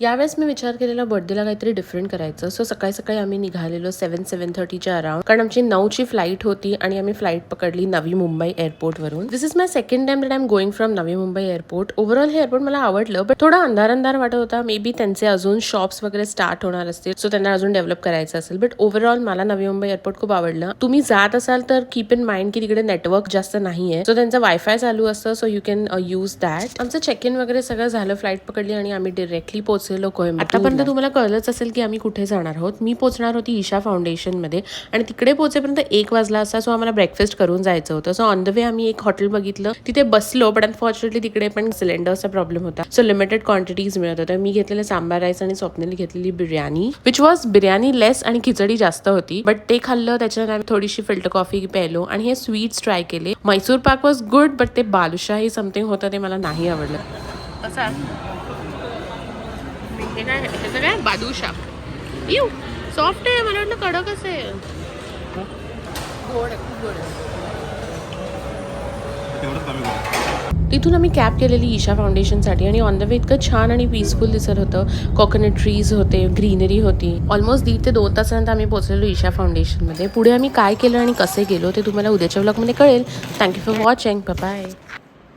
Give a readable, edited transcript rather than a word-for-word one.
यावेळेस मी विचार केलेला बर्थडेला काहीतरी डिफरंट करायचं. सो सकाळी सकाळी आम्ही निघालेलो 7:30च्या अराउंड, कारण आमची 9ची फ्लाईट होती आणि आम्ही फ्लाईट पकडली नवी मुंबई एअरपोर्टवरून. This is my second time that I am going from Navi Mumbai airport. Overall हे एअरपोर्ट मला आवडलं, बट थोडा अंधार वाटत होता. मे बी त्यांचे अजून शॉप्स वगैरे स्टार्ट होणार असतील, सो त्यांना अजून डेव्हलप करायचं असेल. बट ओव्हरऑल मला नवी मुंबई एअरपोर्ट खूप आवडलं. तुम्ही जात असाल तर कीप इन माइंड की तिकडे नेटवर्क जास्त नाहीये, सो त्यांचं वायफाय चालू असतं, so you can use that. आमचं चेक इन वगैरे सगळं झालं, फ्लाईट पकडली आणि आम्ही डिरेक्टली पोहोचलेलो कोइंबतूर. पण तुम्हाला कळलंच असेल की आम्ही कुठे जाणार आहोत. मी पोहोचणार होती ईशा फाउंडेशन मध्ये आणि तिकडे पोहोचेपर्यंत 1 वाजला असता. सो आम्हाला ब्रेकफास्ट करून जायचं होतं. सो ऑन द वे आम्ही एक हॉटेल बघितलं, तिथे बसलो, बट अनफॉर्च्युनेटली तिकडे पण सिलेंडरचा प्रॉब्लेम होता. सो लिमिटेड क्वांटिटीज मिळत होत्या. मी घेतलेले सांबार राईस आणि स्वप्नेली घेतलेली बिर्याणी, विच वॉज बिर्याणी लेस आणि खिचडी जास्त होती. बट ते खाल्लं, त्याच्यानंतर आम्ही थोडीशी फिल्टर कॉफी प्यायलो आणि हे स्वीट्स ट्राय केले. Mysore pak was good, but ते बालुशाही समथिंग होतं, ते मला नाही आवडलं. असं हे काय, त्याचं काय बादुशा यू सॉफ्ट आहे, मला वाटलं कडक असं आहे. तिथून आम्ही कॅब केलेली ईशा फाउंडेशनसाठी आणि ऑन द वे इतकं छान आणि पीसफुल दिसत होतं. कोकोनट ट्रीज होते, ग्रीनरी होती. ऑलमोस्ट 1.5 ते 2 तासानंतर आम्ही पोहोचलेलो ईशा फाउंडेशनमध्ये. पुढे आम्ही काय केलं आणि कसे गेलो ते तुम्हाला उद्याच्या व्लॉगमध्ये कळेल. Thank you for watching. बाय.